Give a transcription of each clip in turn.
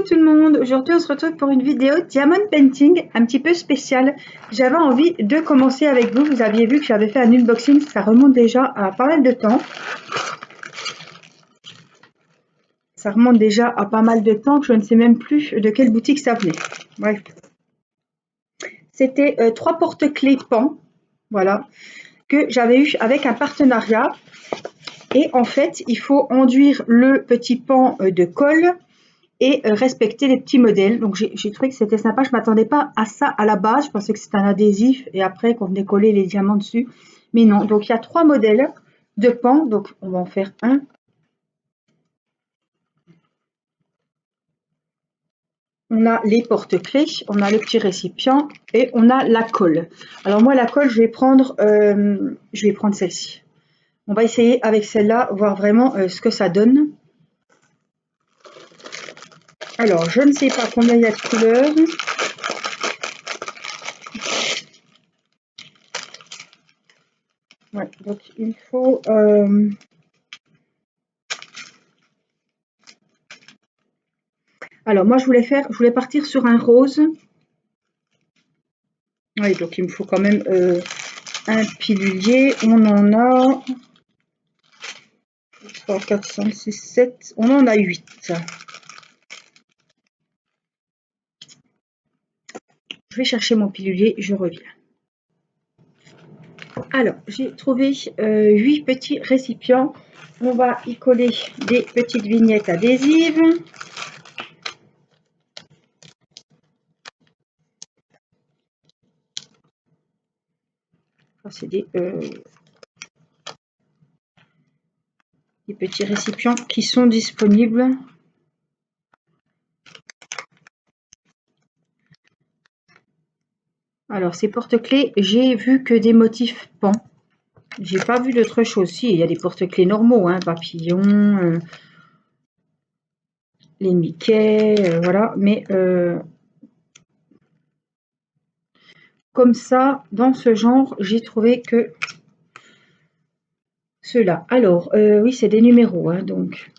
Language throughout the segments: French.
tout le monde, aujourd'hui on se retrouve pour une vidéo Diamond Painting un petit peu spéciale. J'avais envie de commencer avec vous, vous aviez vu que j'avais fait un unboxing, ça remonte déjà à pas mal de temps. Ça remonte déjà à pas mal de temps que je ne sais même plus de quelle boutique ça venait. Bref. C'était 3 porte-clés pan, voilà, que j'avais eu avec un partenariat. Et en fait, il faut enduire le petit pan de colle et respecter les petits modèles. Donc j'ai trouvé que c'était sympa. Je ne m'attendais pas à ça à la base. Je pensais que c'était un adhésif et après qu'on venait coller les diamants dessus. Mais non. Donc il y a 3 modèles de pans. Donc on va en faire un. On a les porte-clés, on a le petit récipient et on a la colle. Alors moi la colle, je vais prendre celle-ci. On va essayer avec celle-là, voir vraiment ce que ça donne. Alors je ne sais pas combien il y a de couleurs. Ouais, donc il faut alors moi je voulais partir sur un rose. Oui, donc il me faut quand même un pilulier. On en a 3, 4, 5, 6, 7. On en a 8. Je vais chercher mon pilulier, je reviens. Alors, j'ai trouvé 8 petits récipients. On va y coller des petites vignettes adhésives. C'est des petits récipients qui sont disponibles. Alors, ces porte-clés, j'ai vu que des motifs pans. J'ai pas vu d'autre chose. Si, il y a des porte-clés normaux, hein, papillons, les Mickey, voilà. Mais comme ça, dans ce genre, j'ai trouvé que ceux-là. Alors, oui, c'est des numéros, hein, donc.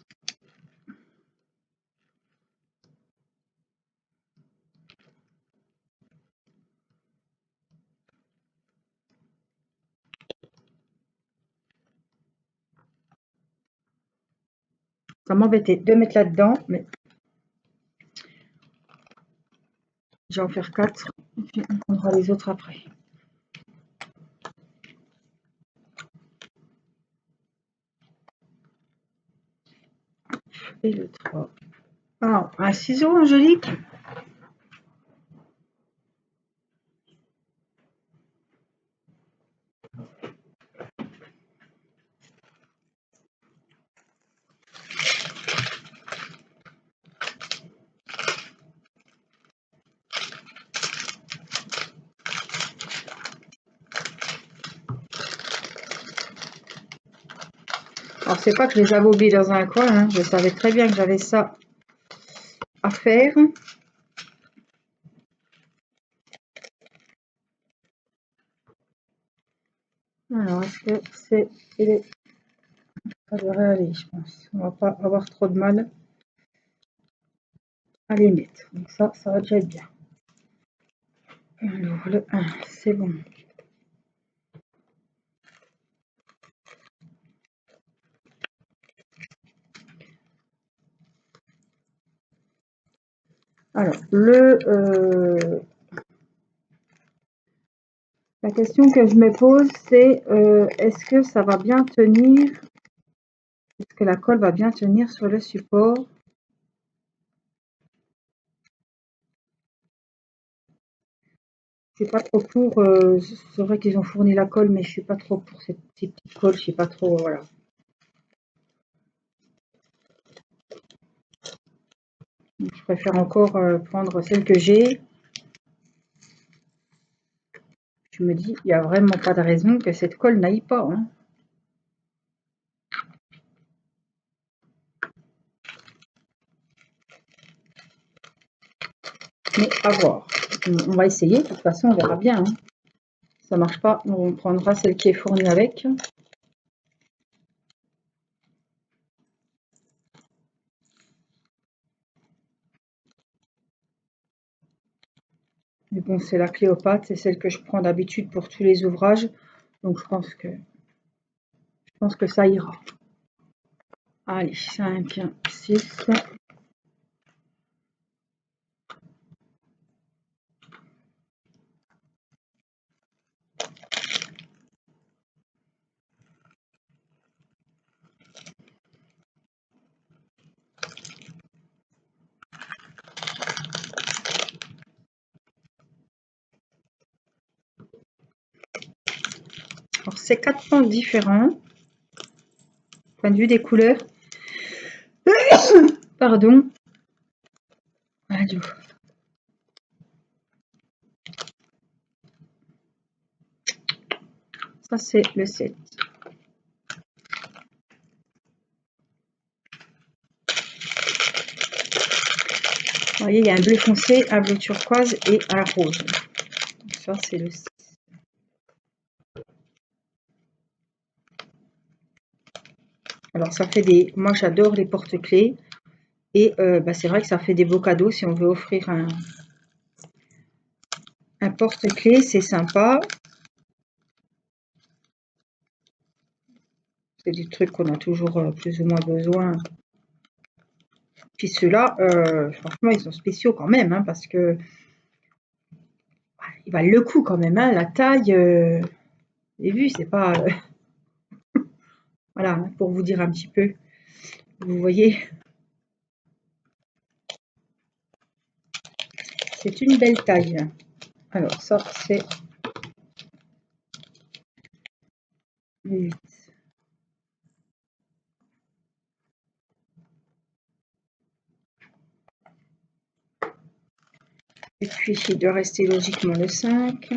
Ça m'embêtait de mettre là-dedans, mais je vais en faire 4. Puis on prendra les autres après. Et le 3. Ah, un ciseau, Angélique. Alors, c'est pas que je les avais oubliés dans un coin, hein. Je savais très bien que j'avais ça à faire. Alors, est-ce que c'est... Ça devrait aller, je pense. On va pas avoir trop de mal à les mettre. Donc ça va déjà être bien. Alors, le 1, c'est bon. Alors, la question que je me pose, c'est est-ce que ça va bien tenir? Est-ce que la colle va bien tenir sur le support? Je suis pas trop pour. C'est vrai qu'ils ont fourni la colle, mais je suis pas trop pour ces petites colles. Je sais pas trop. Voilà. Donc, je préfère encore prendre celle que j'ai. Je me dis, il n'y a vraiment pas de raison que cette colle n'aille pas. Hein. Mais à voir. On va essayer. De toute façon, on verra bien. Hein. Si ça marche pas, on prendra celle qui est fournie avec. Mais bon, c'est la Cléopâtre, c'est celle que je prends d'habitude pour tous les ouvrages. Donc je pense que ça ira. Allez, 5, 6. Alors c'est 4 pans différents. Point de vue des couleurs. Pardon. Allô. Ça c'est le 7. Vous voyez, il y a un bleu foncé, un bleu turquoise et un rose. Donc ça c'est le 6. Alors ça fait des... Moi j'adore les porte-clés. Et c'est vrai que ça fait des beaux cadeaux si on veut offrir un porte-clés, c'est sympa. C'est des trucs qu'on a toujours plus ou moins besoin. Puis ceux-là, franchement, ils sont spéciaux quand même, hein, parce que ils valent le coup quand même, hein, la taille. Vous avez vu, c'est pas... voilà, hein, pour vous dire un petit peu. Vous voyez, c'est une belle taille. Alors ça, c'est 8. Et puis, il doit rester logiquement le 5.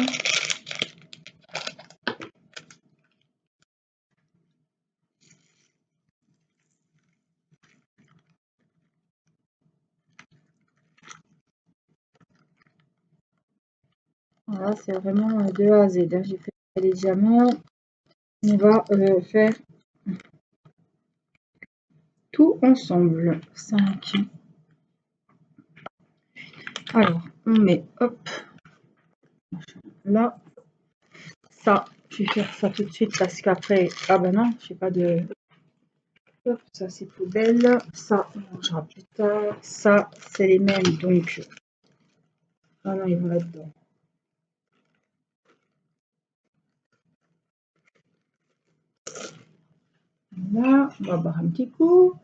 Voilà, c'est vraiment de A à Z. Hein. J'ai fait les diamants. On va faire tout ensemble. 5. Alors, on met, hop, là. Ça, je vais faire ça tout de suite parce qu'après, ah ben non, j'ai pas de... Hop, ça c'est poubelle. Ça, on mangera plus tard. Ça, c'est les mêmes, donc... Ah non, ils vont là-dedans. Là, on va boire un petit coup.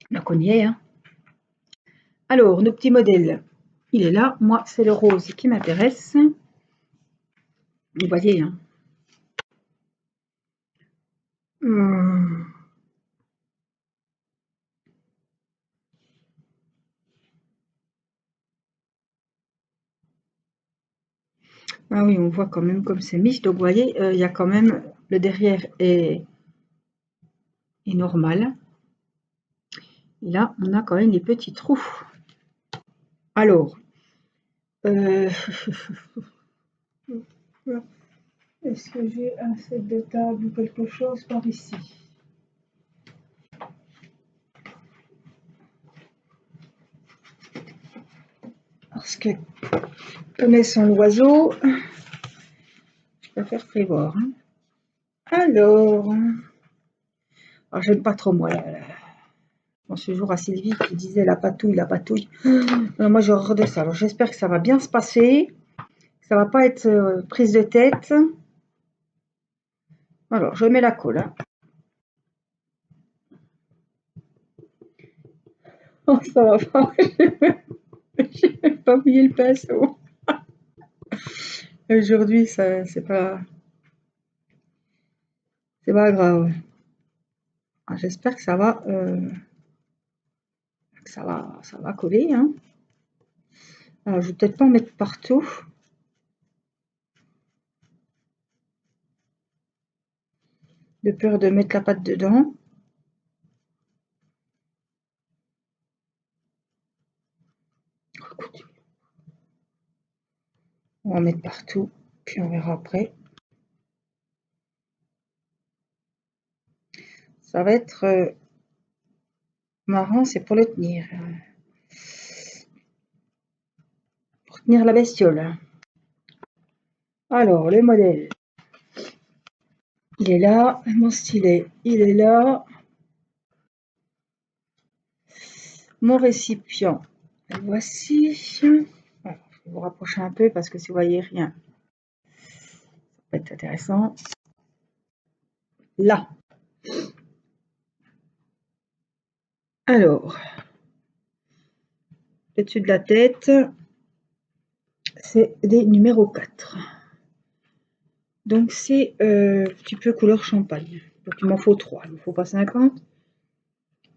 La cogné, hein. Alors, nos petits modèles. Il est là. Moi, c'est le rose qui m'intéresse. Vous voyez, hein. Ah oui, on voit quand même comme c'est mixte. Donc, vous voyez, il y a quand même... Le derrière est normal. Là, on a quand même des petits trous. Alors, est-ce que j'ai un set de table ou quelque chose par ici? Parce que, connaissant l'oiseau, je préfère prévoir. Hein. Alors, j'aime pas trop moi. Bon, ce jour à Sylvie qui disait la patouille, la patouille. Alors, moi, j'ai horreur de ça. Alors, j'espère que ça va bien se passer. Que ça va pas être prise de tête. Alors, je mets la colle. Hein. Oh, ça va pas. J'ai même pas mouillé le pinceau. Aujourd'hui, ça, c'est pas grave. Ah, j'espère que ça va, ça va coller. Hein. Alors, je vais peut-être pas en mettre partout. De peur de mettre la pâte dedans. On va en mettre partout, puis on verra après. Ça va être marrant, c'est pour le tenir. tenir la bestiole. Alors, le modèle, il est là. Mon stylet, il est là. Mon récipient, le voici. Alors, je vais vous rapprocher un peu parce que si vous voyez rien, ça peut être intéressant. Là. Alors, le dessus de la tête, c'est des numéros 4. Donc, c'est un petit peu couleur champagne. Donc, il m'en faut 3. Il ne me faut pas 50.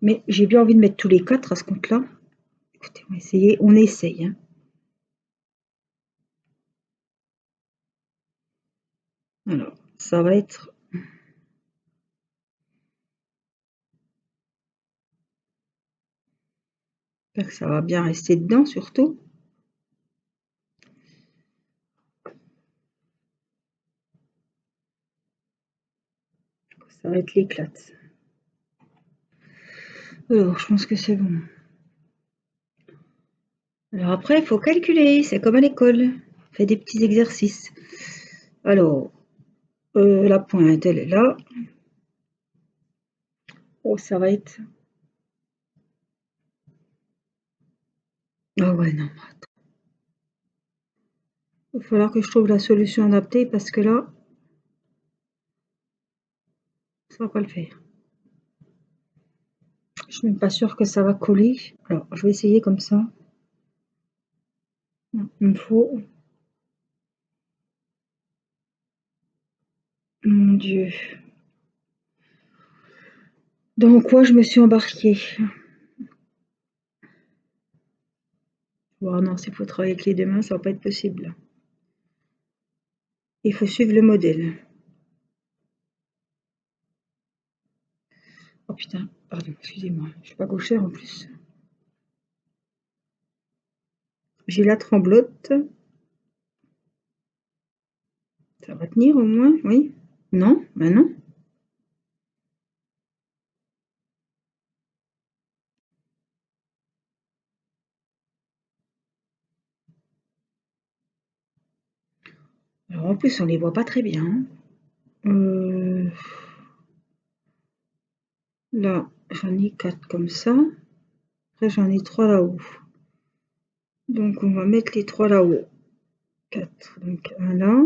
Mais j'ai bien envie de mettre tous les 4 à ce compte-là. Écoutez, on va essayer. On essaye. Hein. Alors, ça va être... J'espère que ça va bien rester dedans, surtout. Ça va être l'éclate. Alors, je pense que c'est bon. Alors après, il faut calculer, c'est comme à l'école. On fait des petits exercices. Alors, la pointe, elle est là. Oh, ça va être... Ah ouais, non, attends. Il va falloir que je trouve la solution adaptée parce que là, ça va pas le faire. Je suis même pas sûre que ça va coller. Alors, je vais essayer comme ça. Il me faut... Mon Dieu. Dans quoi je me suis embarquée? Oh non, s'il faut travailler avec les deux mains, ça va pas être possible. Il faut suivre le modèle. Oh putain, pardon, excusez-moi. Je suis pas gauchère en plus. J'ai la tremblote. Ça va tenir au moins, oui? Non? Ben non. Alors en plus, on les voit pas très bien. Là, j'en ai 4 comme ça. Après, j'en ai 3 là-haut. Donc, on va mettre les 3 là-haut. 4. Donc, un là.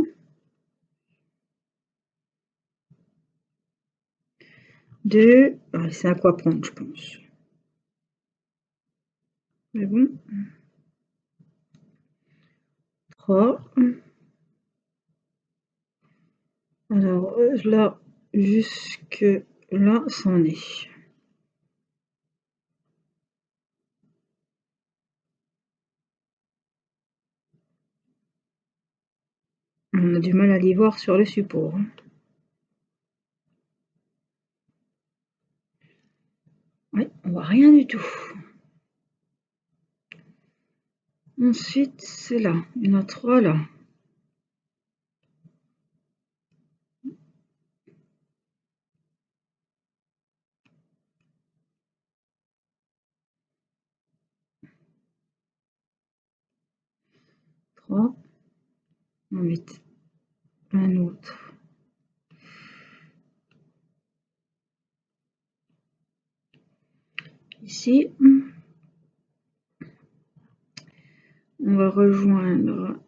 2. Ah, c'est à quoi prendre, je pense. Mais bon. 3. Alors, là, jusque là, c'en est. On a du mal à les voir sur le support. Oui, on voit rien du tout. Ensuite, c'est là. Il y en a 3 là. On va mettre un autre. Ici, on va rejoindre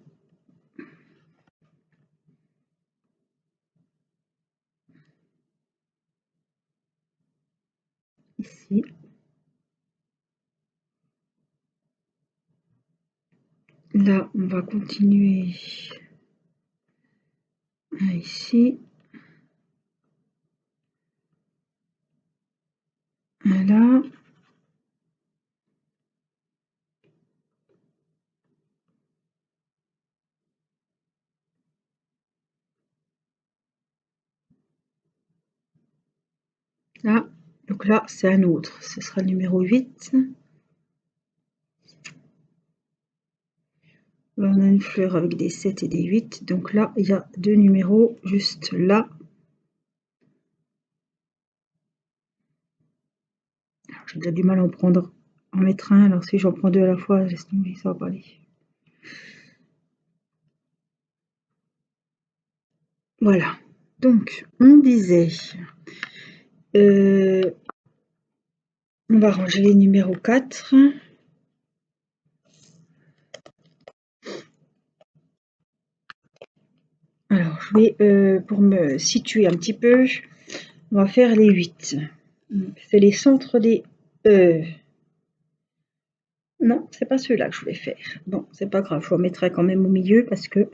ici. Là, on va continuer ici. Là. Là. Donc là, c'est un autre. Ce sera le numéro 8. Là, on a une fleur avec des 7 et des 8. Donc là, il y a 2 numéros juste là. J'ai déjà du mal à en mettre un. Alors si j'en prends 2 à la fois, laisse tomber, ça va pas aller. Voilà. Donc, on disait, on va ranger les numéros 4. Alors, je vais, pour me situer un petit peu, on va faire les 8. C'est les centres des... non, c'est pas ceux-là que je voulais faire. Bon, c'est pas grave, je remettrai quand même au milieu parce que...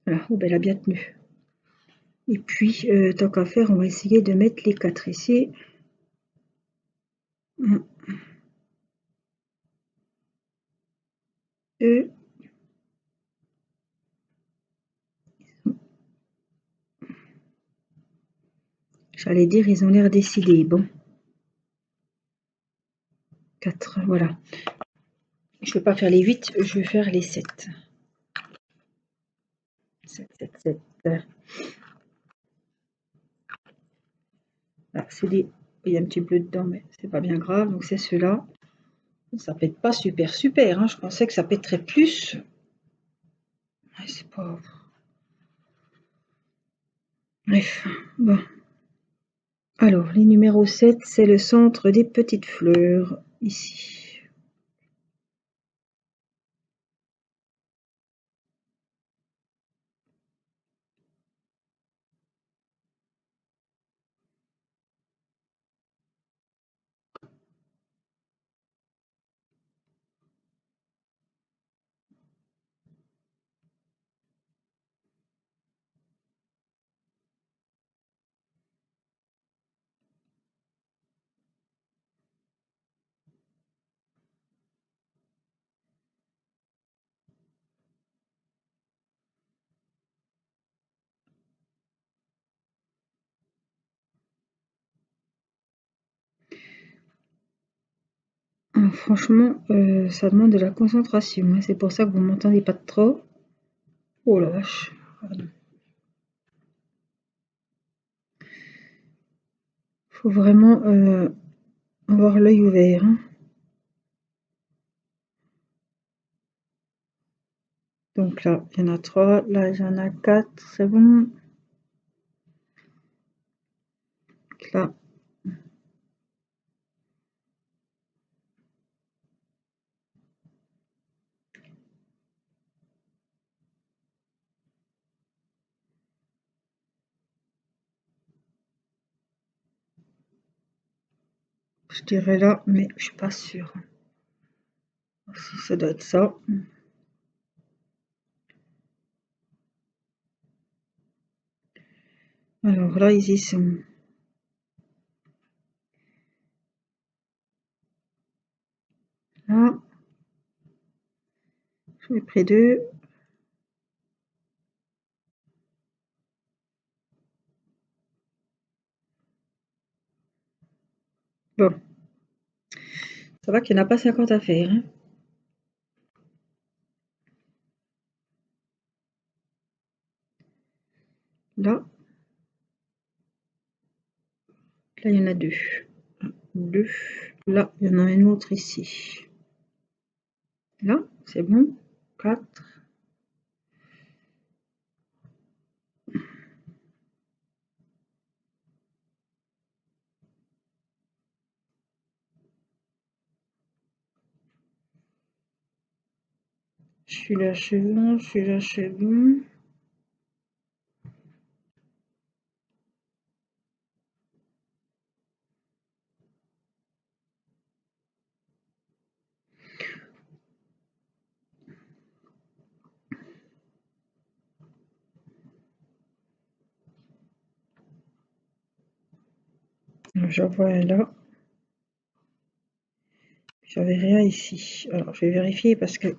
Voilà, oh, ben, elle a bien tenu. Et puis, tant qu'à faire, on va essayer de mettre les 4 ici. Un, deux. J'allais dire, ils ont l'air décidés. Bon. 4, voilà. Je ne vais pas faire les 8, je vais faire les 7. 7, 7, 7. Là, c'est des... Il y a un petit bleu dedans, mais c'est pas bien grave. Donc, c'est ceux-là. Ça pète pas super, super. Hein. Je pensais que ça pèterait plus. Ouais, c'est pas... Bref, bon. Alors, les numéros 7, c'est le centre des petites fleurs, ici. Alors, franchement, ça demande de la concentration. Hein. C'est pour ça que vous m'entendez pas trop. Oh la vache. Pardon. Faut vraiment avoir l'œil ouvert. Hein. Donc là, il y en a 3. Là, il y en a 4. C'est bon. Donc là, je dirais là, mais je suis pas sûre. Si ça doit être ça. Alors là, ils y sont. Là, je mets près d'eux. Bon, ça va qu'il n'y en a pas 50 à faire. Hein. Là, là, il y en a 2. 2. Là, il y en a un autre ici. Là, c'est bon. 4. Celui-là, c'est bon. Celui-là, c'est bon. J'en vois un là. J'avais rien ici. Alors, je vais vérifier parce que...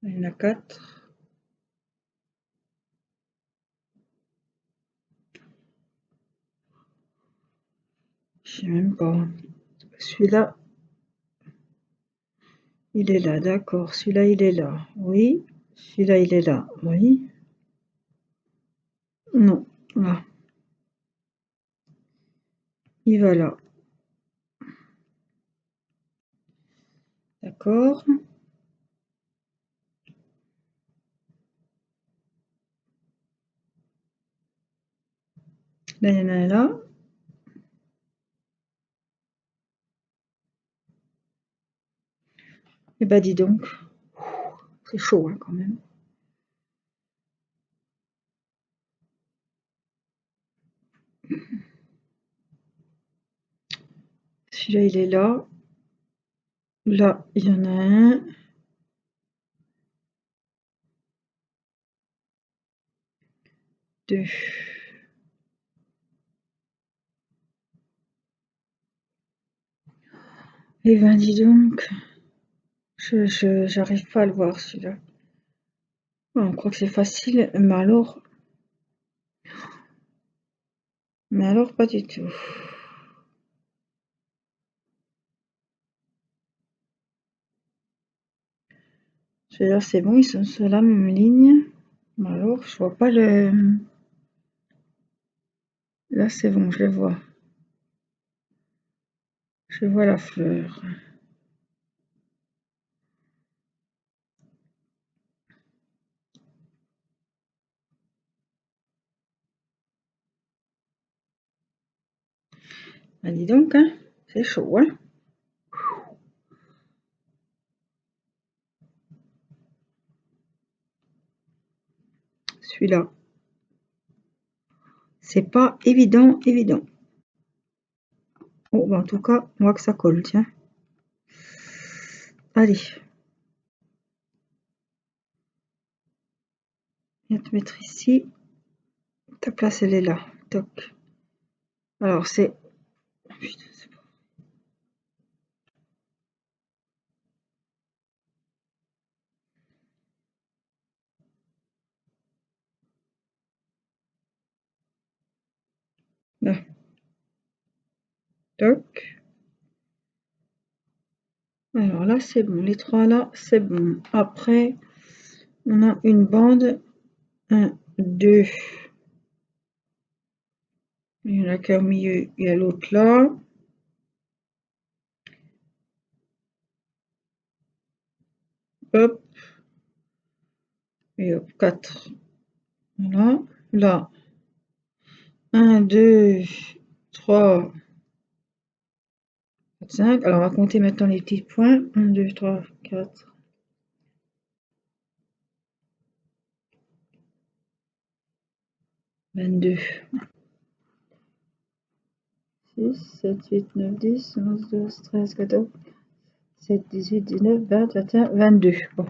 Il y en a 4. Je sais même pas. Celui-là, il est là, d'accord. Celui-là, il est là. Oui. Celui-là, il est là. Oui. Non. Là. Il va là. D'accord. Là, il y en a un là. Et bah dis donc, c'est chaud hein, quand même. Celui-là, il est là. Là, il y en a un. Deux. Et ben dis donc, j'arrive pas à le voir celui-là. On croit que c'est facile, mais alors pas du tout. Celui-là, c'est bon, ils sont sur la même ligne. Mais alors, je vois pas le. Là, c'est bon, je le vois. Je vois la fleur. Ah, dis donc, hein, c'est chaud, hein. Celui-là, c'est pas évident, évident. Oh, bah, en tout cas, on voit que ça colle, tiens. Allez. Viens te mettre ici. Ta place, elle est là. Toc. Alors, c'est. Oh, putain, c'est pas. Là. Toc. Alors là, c'est bon. Les trois là, c'est bon. Après, on a une bande. 1, 2. Il y en a qu'un au milieu. Il y a l'autre là. Hop. Et hop, 4. Voilà. Là. 1, 2, 3, 4, 5. Alors, on va compter maintenant les petits points. 1, 2, 3, 4. 22. 6, 7, 8, 9, 10, 11, 12, 13, 14, 17, 18, 19, 20, 21, 22. Bon,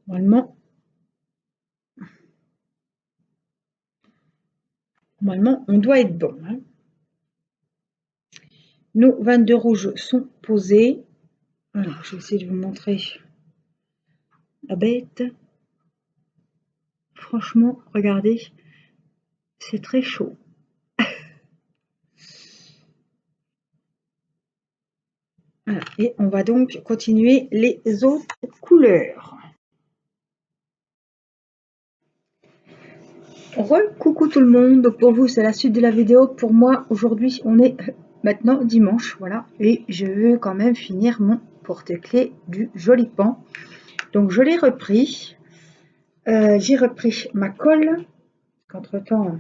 normalement, on doit être bon. Hein. Nos 22 rouges sont posés. Alors, je vais essayer de vous montrer la bête. Franchement, regardez, c'est très chaud. Voilà. Et on va donc continuer les autres couleurs. Coucou tout le monde, donc pour vous c'est la suite de la vidéo, pour moi aujourd'hui on est maintenant dimanche, voilà, et je veux quand même finir mon porte-clés du joli pan. Donc je l'ai repris, j'ai repris ma colle, qu'entre temps,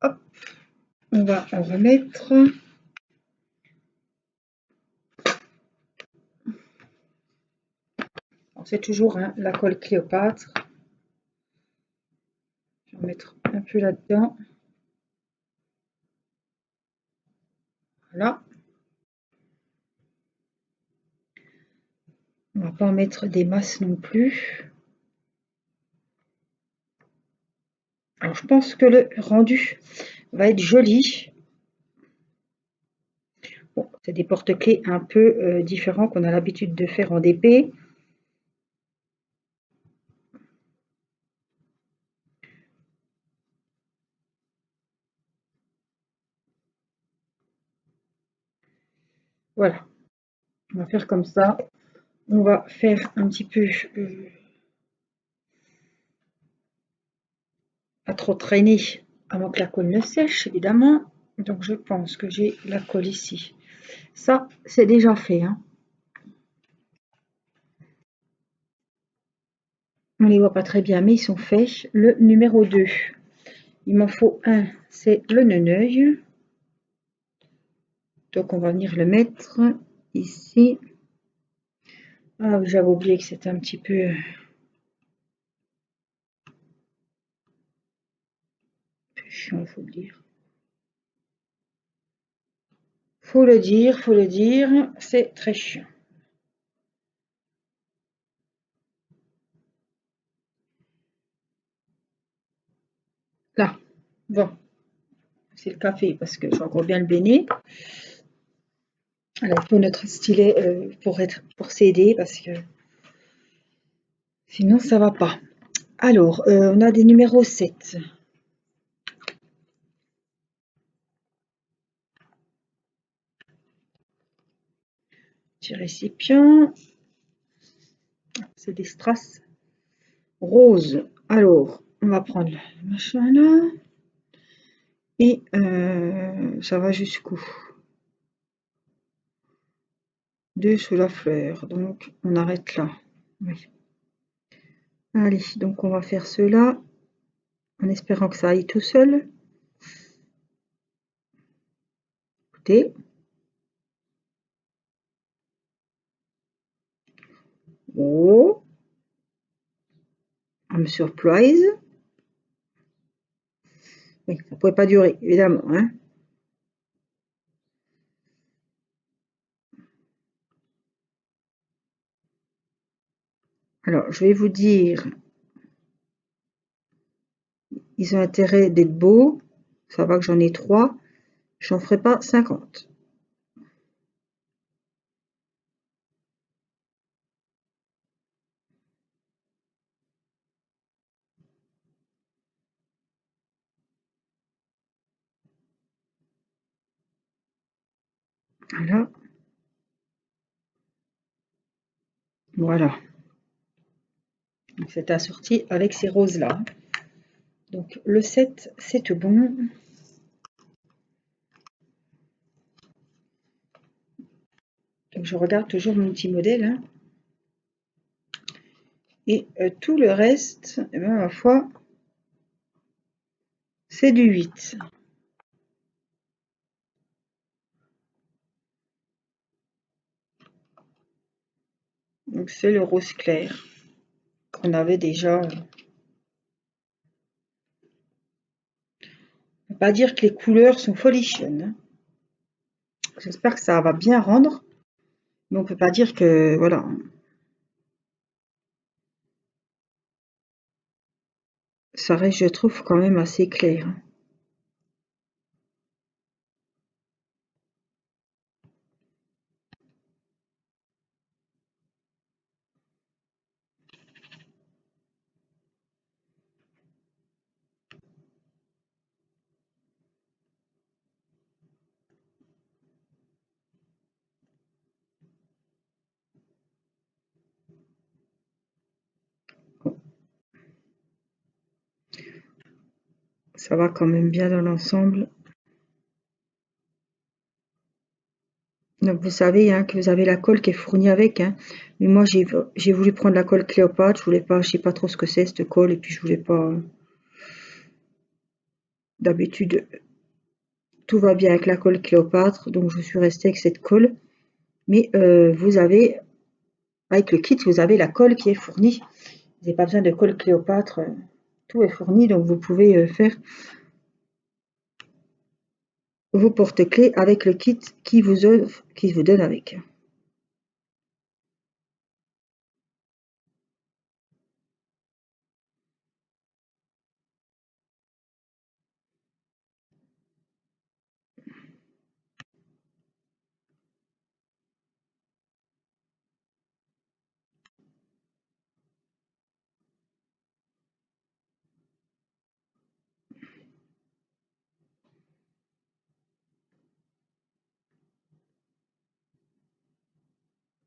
hop, on va en remettre. C'est toujours hein, la colle Cléopâtre, je vais en mettre un peu là-dedans, voilà. On va pas en mettre des masses non plus. Alors je pense que le rendu va être joli. Bon, c'est des porte-clés un peu différents qu'on a l'habitude de faire en DP. Voilà, on va faire comme ça. On va faire un petit peu pas trop traîner avant que la colle ne sèche, évidemment. Donc je pense que j'ai la colle ici. Ça, c'est déjà fait, hein. On les voit pas très bien, mais ils sont faits. Le numéro 2, il m'en faut un, c'est le neuneuil. Donc, on va venir le mettre ici. Ah, j'avais oublié que c'était un petit peu chiant, faut le dire. Faut le dire, c'est très chiant. Là, bon, c'est le café parce que j'ai encore bien le béné. Alors, il faut notre stylet pour s'aider parce que sinon ça va pas. Alors, on a des numéros 7. Petit récipient. C'est des strass roses. Alors, on va prendre le machin là. Et ça va jusqu'où? 2 sous la fleur. Donc, on arrête là. Oui. Allez, donc on va faire cela en espérant que ça aille tout seul. Écoutez. Oh, I'm surprise. Oui, ça ne pouvait pas durer, évidemment, hein. Alors, je vais vous dire, ils ont intérêt d'être beaux. Ça va que j'en ai 3. J'en ferai pas 50. Voilà. Voilà. Donc, c'est assorti avec ces roses-là. Donc, le 7, c'est tout bon. Donc, je regarde toujours mon petit modèle, hein. Et tout le reste, eh ben, ma foi, c'est du 8. Donc, c'est le rose clair qu'on avait déjà. On ne peut pas dire que les couleurs sont folichonnes, hein. J'espère que ça va bien rendre. Mais on ne peut pas dire que, voilà. Ça reste, je trouve, quand même assez clair. Ça va quand même bien dans l'ensemble. Donc vous savez, hein, que vous avez la colle qui est fournie avec, hein. Mais moi j'ai voulu prendre la colle Cléopâtre. Je voulais pas, je sais pas trop ce que c'est cette colle, et puis je voulais pas. D'habitude, tout va bien avec la colle Cléopâtre, donc je suis restée avec cette colle. Mais vous avez, avec le kit, vous avez la colle qui est fournie. Vous n'avez pas besoin de colle Cléopâtre. Tout est fourni, donc vous pouvez faire vos porte-clés avec le kit qui vous donne avec.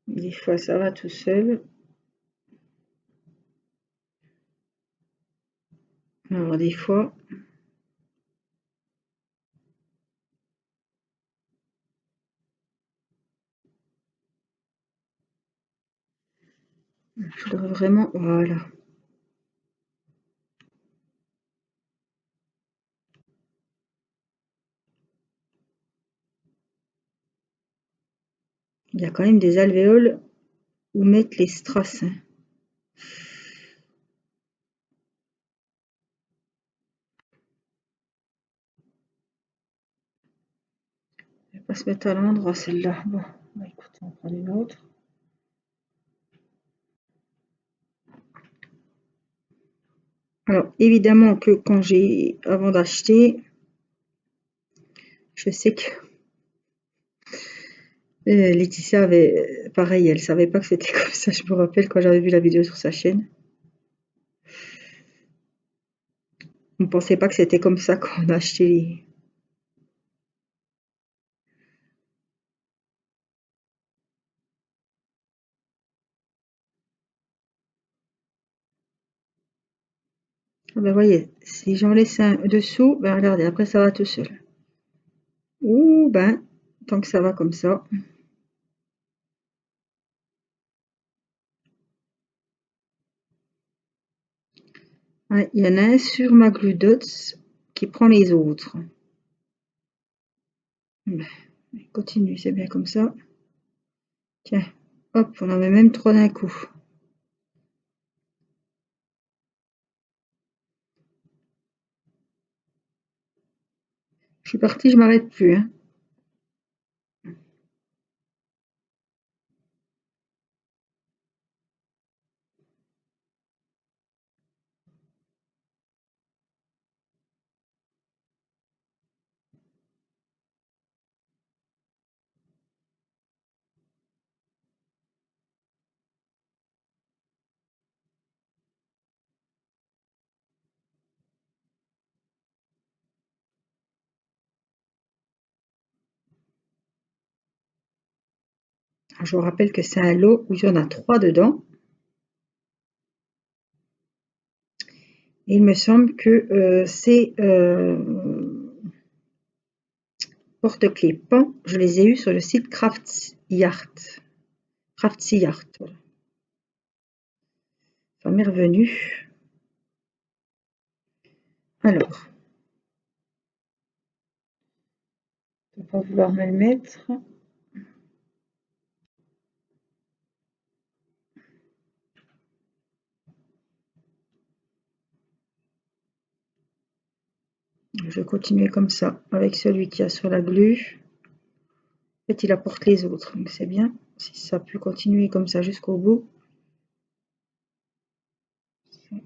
Des fois, ça va tout seul. Alors, des fois, Je devrais vraiment... Voilà. Il y a quand même des alvéoles où mettre les strass. Hein. Elle va pas se mettre à l'endroit celle-là. Bon, bah, écoute, on va prendre une autre. Alors, évidemment que quand avant d'acheter, je sais que Laetitia avait, pareil, elle savait pas que c'était comme ça. Je me rappelle quand j'avais vu la vidéo sur sa chaîne. On ne pensait pas que c'était comme ça quand on a acheté les... Ah ben voyez, si j'en laisse un dessous, ben regardez, après ça va tout seul. Ou ben, tant que ça va comme ça. Ouais, il y en a un sur ma glue dots qui prend les autres. Ben, continue, c'est bien comme ça. Tiens, hop, on en met même trois d'un coup. Je suis partie, je m'arrête plus. Hein. Alors, je vous rappelle que c'est un lot où il y en a trois dedans. Et il me semble que ces porte-clés pan, je les ai eus sur le site Craftsy Art. Voilà. Ça m'est revenu. Alors, je ne vais pas vouloir me le mettre. Je vais continuer comme ça avec celui qui a sur la glu. En fait, il apporte les autres, donc c'est bien. Si ça peut continuer comme ça jusqu'au bout. Ça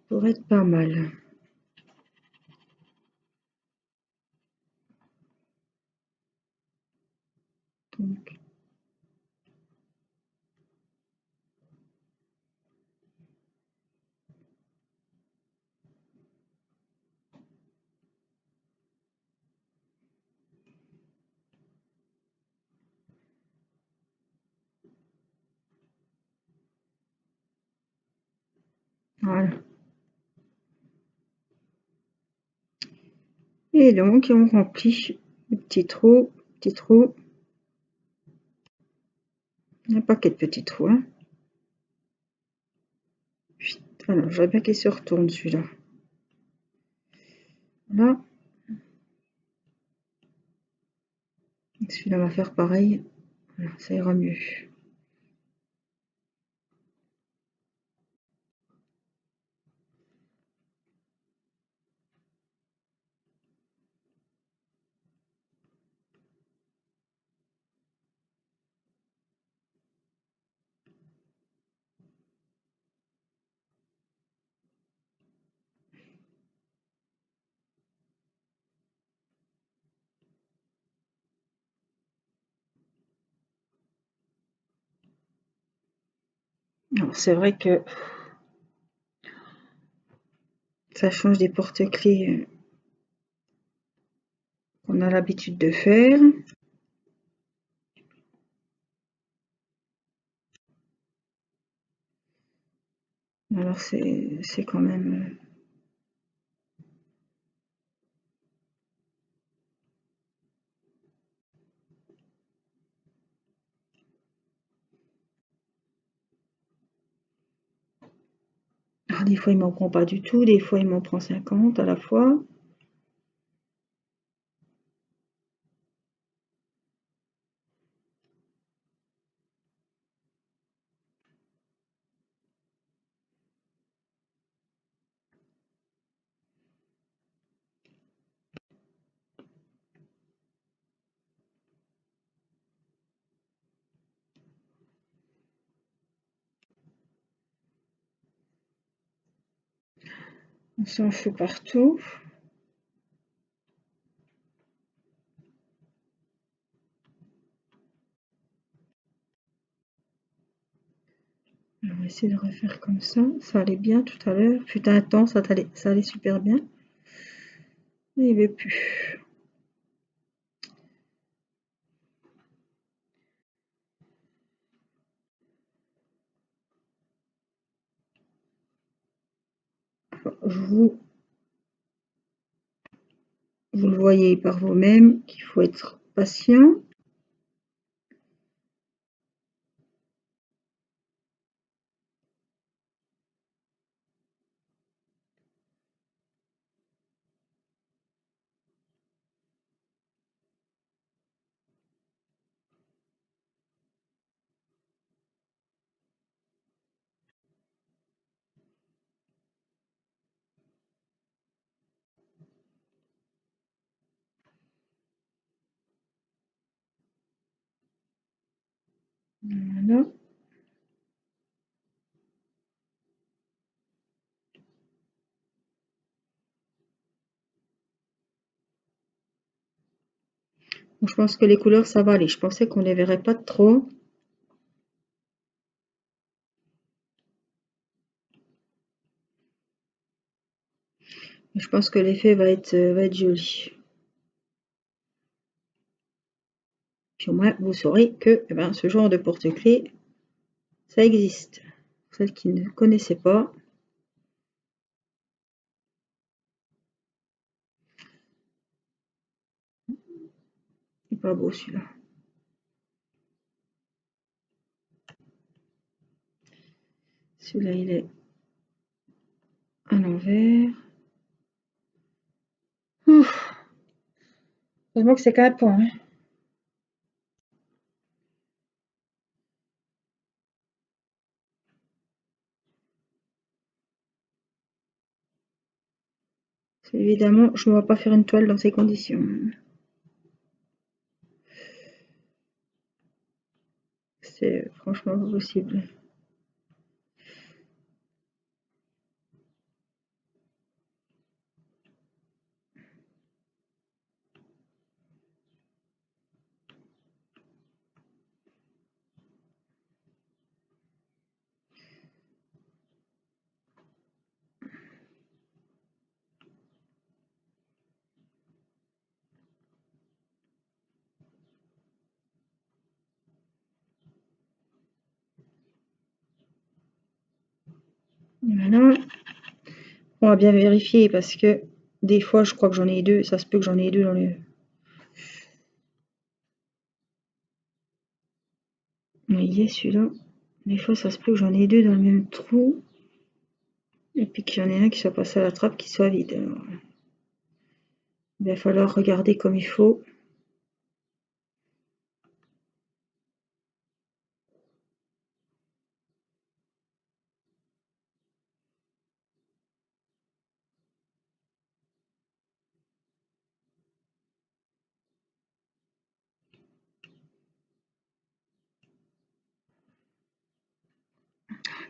pourrait être pas mal. Donc, voilà. Et donc, on remplit le petit trou, un paquet de petits trous. Hein. Alors, j'aimerais bien qu'il se retourne celui-là. Là, celui-là va faire pareil. Voilà, ça ira mieux. Alors, c'est vrai que ça change des porte-clés qu'on a l'habitude de faire. Alors, c'est quand même... des fois, il m'en prend pas du tout. Des fois, il m'en prend 50 à la fois. On s'en fout partout. On va essayer de refaire comme ça. Ça allait bien tout à l'heure. Fut un temps, ça allait super bien. Mais il ne veut plus. Vous le voyez par vous-même qu'il faut être patient. Voilà. Bon, je pense que les couleurs, ça va aller. Je pensais qu'on les verrait pas trop. Je pense que l'effet va être joli. Puis au moins, vous saurez que ce genre de porte-clés, ça existe. Pour celles qui ne connaissaient pas. Il est pas beau celui-là. Celui-là, il est à l'envers. Heureusement que c'est qu'un point. Hein. Évidemment, je ne vais pas faire une toile dans ces conditions. C'est franchement pas possible. Voilà. On va bien vérifier parce que des fois, je crois que j'en ai deux. Ça se peut que j'en ai deux dans le... Vous voyez, celui-là. Des fois, ça se peut que j'en ai deux dans le même trou. Et puis qu'il y en ait un qui soit passé à la trappe qui soit vide. Alors, il va falloir regarder comme il faut.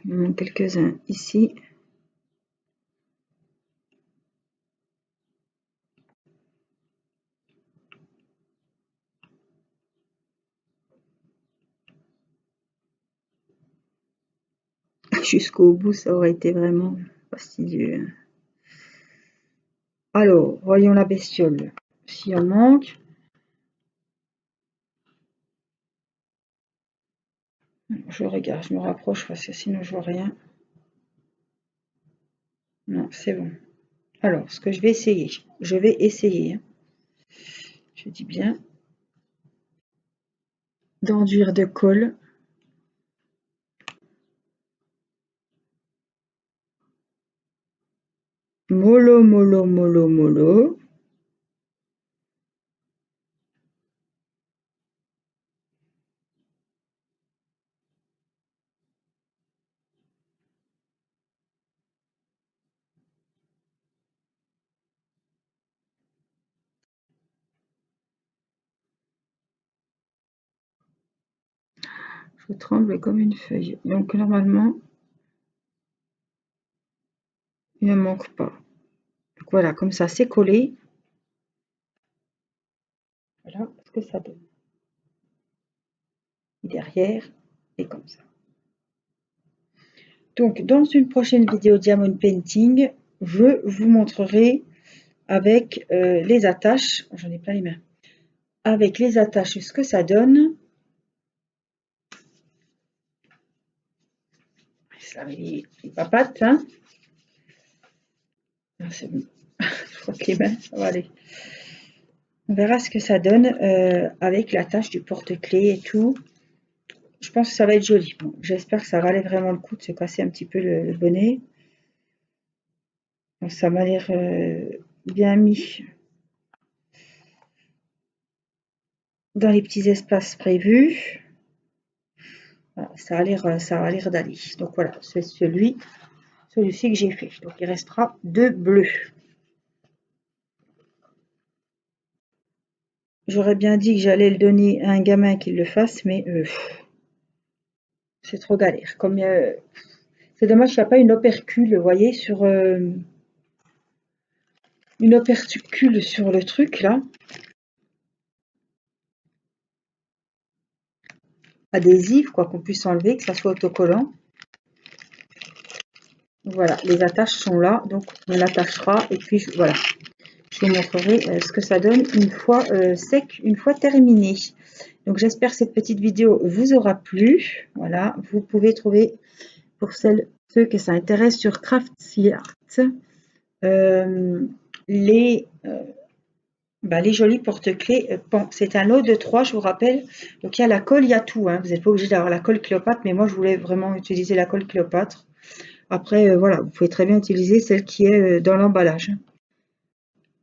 Il en manque quelques-uns ici. Jusqu'au bout, ça aurait été vraiment fastidieux. Alors, voyons la bestiole. S'il en manque. Je regarde, je me rapproche parce que sinon je vois rien. Non, c'est bon. Alors, ce que je vais essayer, hein, je dis bien, d'enduire de colle. mollo, mollo, mollo, mollo. Je tremble comme une feuille. Donc normalement, il ne manque pas. Donc voilà, comme ça, c'est collé. Voilà ce que ça donne. Derrière, et comme ça. Donc, dans une prochaine vidéo Diamond Painting, je vous montrerai avec les attaches, j'en ai plein les mains, avec les attaches ce que ça donne. Ça les papates, hein. C'est bon. Je crois que les mains, ça va aller. On verra ce que ça donne avec l'attache du porte-clés et tout. Je pense que ça va être joli. Bon, j'espère que ça valait vraiment le coup de se casser un petit peu le bonnet. Ça m'a l'air bien mis dans les petits espaces prévus. Voilà, ça a l'air d'aller. Donc voilà, c'est celui-ci que j'ai fait. Donc il restera 2 bleus. J'aurais bien dit que j'allais le donner à un gamin qui le fasse, mais c'est trop galère. Comme c'est dommage qu'il n'y a pas une opercule, vous voyez, sur une opercule sur le truc là. Adhésif, quoi, qu'on puisse enlever, que ça soit autocollant. Voilà, les attaches sont là, donc on l'attachera et puis voilà. Je vous montrerai ce que ça donne une fois sec, une fois terminé. Donc j'espère que cette petite vidéo vous aura plu. Voilà, vous pouvez trouver pour ceux que ça intéresse sur Craftsy Art les jolis porte-clés. Bon, c'est un lot de 3, je vous rappelle. Donc il y a la colle, il y a tout, hein. Vous n'êtes pas obligé d'avoir la colle Cléopâtre, mais moi je voulais vraiment utiliser la colle Cléopâtre. Après, voilà, vous pouvez très bien utiliser celle qui est dans l'emballage.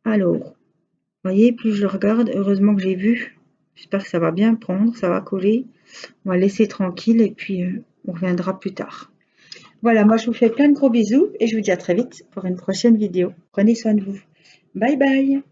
Alors, vous voyez, plus je le regarde, heureusement que j'ai vu. J'espère que ça va bien prendre, ça va coller. On va laisser tranquille et puis on reviendra plus tard. Voilà, moi je vous fais plein de gros bisous et je vous dis à très vite pour une prochaine vidéo. Prenez soin de vous. Bye bye.